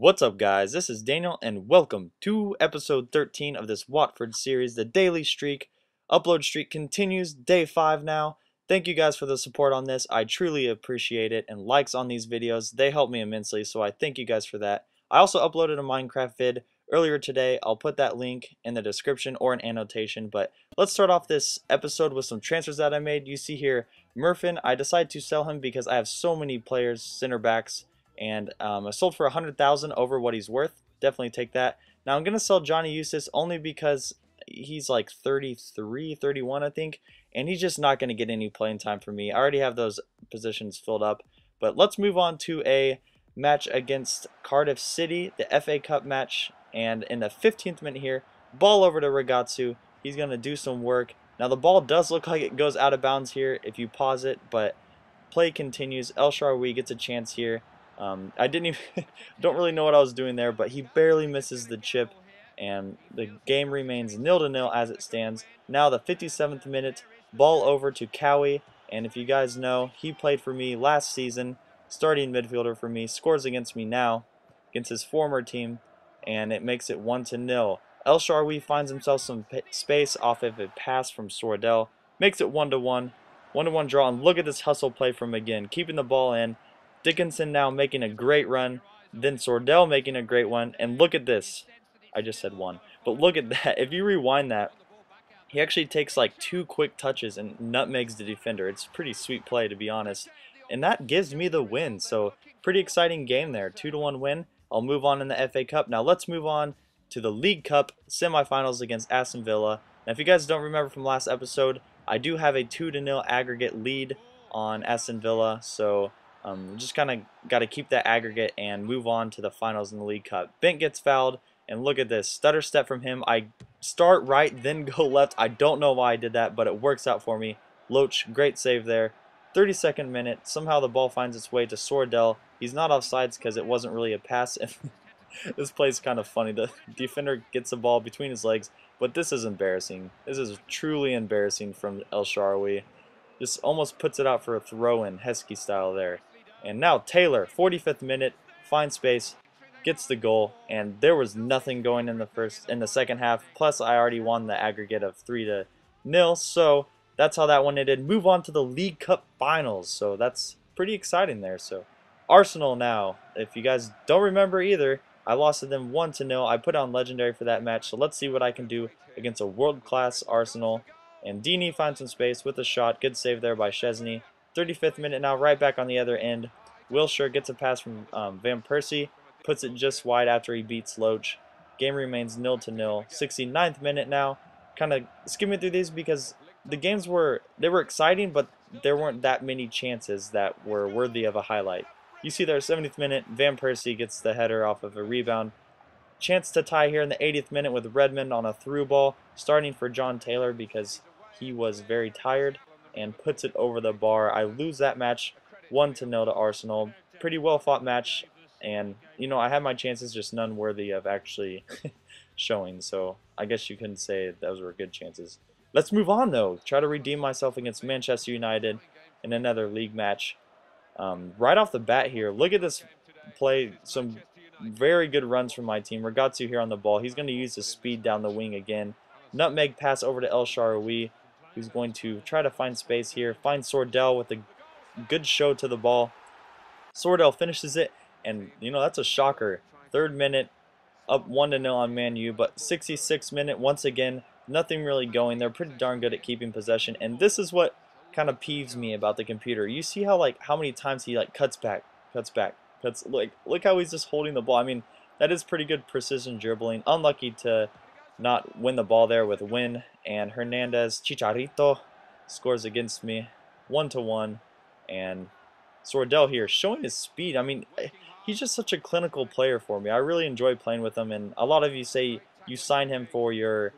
What's up, guys? This is Daniel, and welcome to episode 13 of this Watford series, the daily streak. Upload streak continues, day 5 now. Thank you guys for the support on this. I truly appreciate it, and likes on these videos, they help me immensely, so I thank you guys for that. I also uploaded a Minecraft vid earlier today. I'll put that link in the description or an annotation, but let's start off this episode with some transfers that I made. You see here, Murphin, I decided to sell him because I have so many players, center backs, and I sold for 100,000 over what he's worth. Definitely take that. Now I'm gonna sell Johnny Eustace only because he's like 33, 31, I think, and he's just not gonna get any playing time for me. I already have those positions filled up. But let's move on to a match against Cardiff City, the FA Cup match, and in the 15th minute here, ball over to Ragazzu. He's gonna do some work. Now the ball does look like it goes out of bounds here if you pause it, but play continues. El Shaarawy gets a chance here. I didn't even don't really know what I was doing there, but he barely misses the chip, and the game remains 0-0 as it stands. Now the 57th minute, ball over to Cowie, and if you guys know, he played for me last season, starting midfielder for me, scores against me now against his former team, and it makes it 1-0. El Shaarawy finds himself some space off of a pass from Sordell, makes it 1-1, 1-1 draw, and look at this hustle play from again, keeping the ball in. Dickinson now making a great run, then Sordell making a great one, and look at this. I just said one, but look at that. If you rewind that, he actually takes like 2 quick touches and nutmegs the defender. It's pretty sweet play, to be honest, and that gives me the win. So pretty exciting game there, 2-1 win. I'll move on in the FA Cup. Now let's move on to the League Cup semifinals against Aston Villa. Now if you guys don't remember from last episode, I do have a 2-0 aggregate lead on Aston Villa, so just kind of got to keep that aggregate and move on to the finals in the League Cup. Bent gets fouled, and look at this. Stutter step from him. I start right, then go left. I don't know why I did that, but it works out for me. Loach, great save there. 32nd minute. Somehow the ball finds its way to Sordell. He's not offsides because it wasn't really a pass. This play's kind of funny. The defender gets the ball between his legs, but this is embarrassing. This is truly embarrassing from El Shaarawy. Just almost puts it out for a throw-in, Heskey style there. And now Taylor, 45th minute, finds space, gets the goal, and there was nothing going in the second half. Plus, I already won the aggregate of 3-0, so that's how that one ended. Move on to the League Cup finals, so that's pretty exciting there. So Arsenal now, if you guys don't remember either, I lost to them 1-0. I put on legendary for that match, so let's see what I can do against a world-class Arsenal. And Dini finds some space with a shot. Good save there by Szczesny. 35th minute now, right back on the other end. Wilshere gets a pass from Van Persie, puts it just wide after he beats Loach. Game remains 0-0. 69th minute now. Kind of skimming through these because the games were exciting, but there weren't that many chances that were worthy of a highlight. You see there, 70th minute, Van Persie gets the header off of a rebound. Chance to tie here in the 80th minute with Redmond on a through ball, starting for John Taylor because he was very tired, and puts it over the bar. I lose that match 1-0 to Arsenal. Pretty well fought match, and you know, I had my chances, just none worthy of actually showing, so I guess you couldn't say those were good chances. Let's move on though. Try to redeem myself against Manchester United in another league match. Right off the bat here, look at this play. Some very good runs from my team. Ragazzu here on the ball. He's going to use his speed down the wing again. Nutmeg pass over to El Shaarawy, who's going to try to find space here. Finds Sordell with a good show to the ball. Sordell finishes it, and you know, that's a shocker. 3rd minute, up 1-0 on Man U, but 66th minute, once again, nothing really going. They're pretty darn good at keeping possession, and this is what kind of peeves me about the computer. You see how how many times he cuts back, look how he's just holding the ball. I mean, that is pretty good precision dribbling. Unlucky to not win the ball there with Win, and Hernandez Chicharito scores against me 1-1, and Sordell here showing his speed. I mean, he's just such a clinical player for me. I really enjoy playing with him, and a lot of you say you signed him for your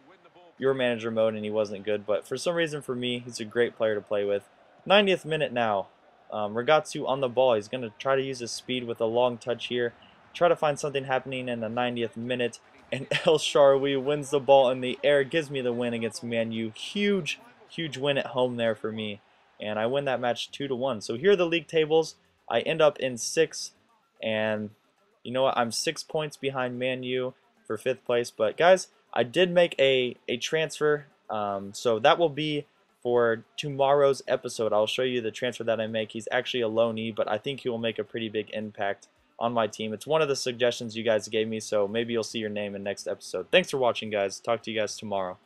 manager mode and he wasn't good, but for some reason for me, he's a great player to play with. 90th minute now. Ragazzu on the ball. He's going to try to use his speed with a long touch here. Try to find something happening in the 90th minute. And El Shaarawy wins the ball in the air. Gives me the win against Man U. Huge, huge win at home there for me. And I win that match 2-1. So here are the league tables. I end up in 6th. And You know what? I'm 6 points behind Man U for 5th place. But guys, I did make a transfer, so that will be for tomorrow's episode. I'll show you the transfer that I make. He's actually a loanee, but I think he will make a pretty big impact on my team. It's one of the suggestions you guys gave me, so maybe you'll see your name in next episode. Thanks for watching, guys. Talk to you guys tomorrow.